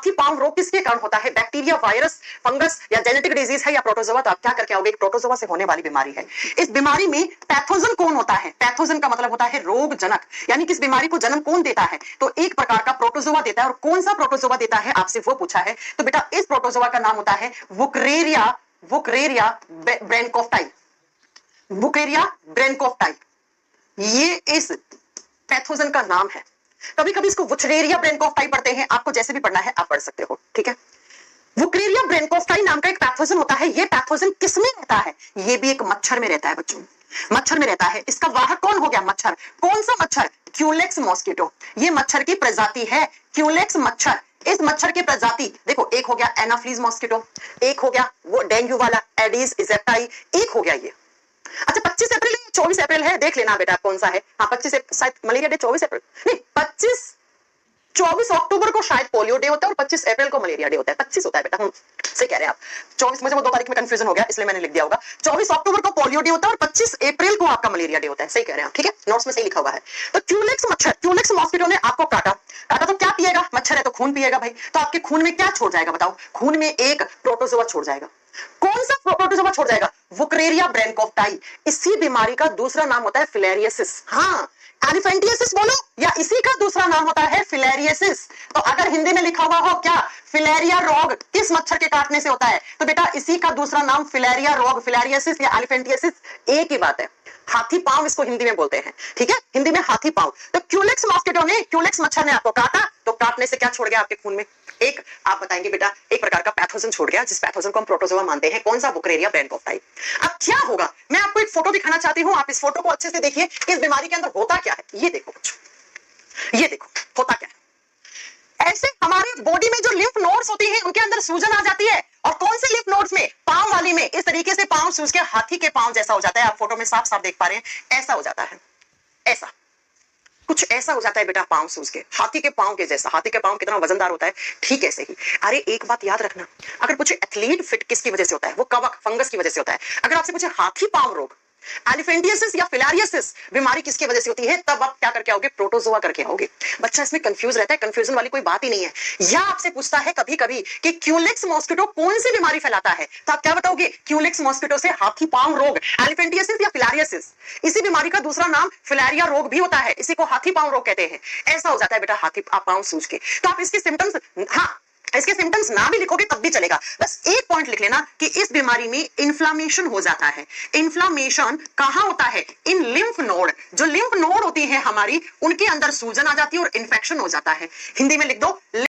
हाथी पांव रोग किसके कारण होता है? बैक्टीरिया, वायरस, फंगस या जेनेटिक डिजीज है या प्रोटोजोआ? तो आप क्या करके आओगे? प्रोटोजोआ से होने वाली बीमारी है। इस बीमारी में पैथोजन कौन होता है? पैथोजन का मतलब होता है रोगजनक, यानी कि इस बीमारी को जन्म कौन देता है? तो एक प्रकार का प्रोटोजोआ देता है। और कौन सा प्रोटोजोआ देता है आपसे वो पूछा है। तो बेटा इस प्रोटोजोआ का नाम होता है वुकरेरिया ब्रैनकोफ्टाई। वुकरेरिया ब्रैनकोफ्टाई, ये इस पैथोजन का नाम है। कभी कभी इसको वुचरेरिया ब्रैनकोफ्टाई पढ़ते हैं, आपको जैसे भी पढ़ना है आप पढ़ सकते हो, ठीक है। वुकरेरिया ब्रैनकोफ्टाई नाम का एक पैथोजन होता है। ये पैथोजन किसमें रहता है? ये भी एक मच्छर में रहता है बच्चों, मच्छर में रहता है। इसका वाहक कौन हो गया? मच्छर। कौन सा मच्छर? Culex mosquito. ये मच्छर की प्रजाति है क्यूलेक्स मच्छर। इस मच्छर की प्रजाति देखो, एक हो गया एनाफ्लीज मॉस्किटो, एक हो गया वो डेंगू वाला एडिस इजेप्टाई, एक हो गया ये। अच्छा 25 अप्रैल है 24 अप्रैल है, देख लेना बेटा कौन सा है। हाँ 25 शायद मलेरिया डे 24 अप्रैल नहीं 24 अक्टूबर को शायद पोलियो डे होता है और 25 अप्रैल को मलेरिया डे होता है। 25 होता है बेटा, सही कह रहे हैं आप। 24 मुझे वो 2 तारीख में कंफ्यूजन हो गया इसलिए मैंने लिख दिया होगा। 24 अक्टूबर को पोलियो डे होता है और 25 अप्रैल को आपका मलेरिया डे होता है। सही कह रहे हैं आप, ठीक है, नोट्स में सही लिखा हुआ है। तो क्यूलेक्स मच्छर, क्यूलेक्स मॉस्किटो ने आपको काटा तो क्या पिएगा? मच्छर है तो खून पिएगा भाई। तो आपके खून में क्या छोड़ जाएगा बताओ? खून में एक प्रोटोजोआ छोड़ जाएगा। कौन सा प्रोटोजोआ छोड़ जाएगा? वुकरेरिया ब्रैनकोफ्टाई। इसी बीमारी का दूसरा नाम होता है फिलेरियोसिस। हाँ एलिफेंटियासिस बोलो, या इसी का दूसरा नाम होता है फिलेरियोसिस। तो अगर हिंदी में लिखा हुआ हो क्या फिलेरिया रोग किस मच्छर के काटने से होता है, तो बेटा इसी का दूसरा नाम फिलेरिया रोग, फिलेरियोसिस या एलिफेंटियासिस, एक ही बात है। हाथी पांव इसको हिंदी में बोलते हैं, ठीक है, हिंदी में हाथी पांव। तो क्यूलेक्स मॉस्किटो ने, क्यूलेक्स मच्छर ने आपको काटा तो काटने से क्या छोड़ गया आपके खून में? एक आप बताएंगे बेटा एक प्रकार का पैथोजन छोड़ गया, जिस पैथोजन को हम प्रोटोजोआ मानते हैं। कौन सा? वुकरेरिया ब्रैनकोफ्टाई। अब क्या होगा, मैं आपको एक फोटो दिखाना चाहती हूं, आप इस फोटो को अच्छे से देखिए। इस बीमारी के अंदर होता क्या है ये देखो बच्चों, ये देखो होता क्या है। ऐसे हमारे बॉडी में जो लिम्फ नोड्स होती हैं उनके अंदर सूजन आ जाती है। और कौन से लिम्फ नोड्स में? पांव वाली में। इस तरीके से पांव सूज के हाथी के पांव जैसा हो जाता है। आप फोटो में साफ साफ देख पा रहे हैं, ऐसा हो जाता है, ऐसा कुछ ऐसा हो जाता है बेटा, पांव सूज के हाथी के पांव के जैसा। हाथी के पांव कितना वजनदार होता है, ठीक ऐसे ही। अरे एक बात याद रखना, अगर पूछे एथलीट फिट किसकी वजह से होता है, वो कवक फंगस की वजह से होता है। अगर आपसे पूछे हाथी पांव रोग, एलिफेंटियासिस या फिलेरियोसिस बीमारी किसकी वजह से होती है, तब आप क्या करके आओगे? प्रोटोजोआ करके आओगे। बच्चा इसमें कंफ्यूज रहता है, कंफ्यूजन वाली कोई बात ही नहीं है। या आपसे पूछता है कभी कभी कि क्यूलेक्स मॉस्किटो कौन सी बीमारी फैलाता है, तो आप क्या बताओगे? क्यूलेक्स मॉस्किटो से हाथी पांव रोग, एलिफेंटियासिस या फिलेरियोसिस। इसी बीमारी का दूसरा नाम फिलेरिया रोग भी होता है, इसी को हाथी पांव रोग कहते हैं। ऐसा हो जाता है बेटा हाथी पांव सूज के। तो आप इसके सिम्टम्स, हाँ इसके सिम्टम्स ना भी लिखोगे तब भी चलेगा। बस एक पॉइंट लिख लेना कि इस बीमारी में इन्फ्लामेशन हो जाता है। इन्फ्लामेशन कहां होता है? इन लिम्फ नोड, जो लिम्फ नोड होती है हमारी, उनके अंदर सूजन आ जाती है और इन्फेक्शन हो जाता है। हिंदी में लिख दो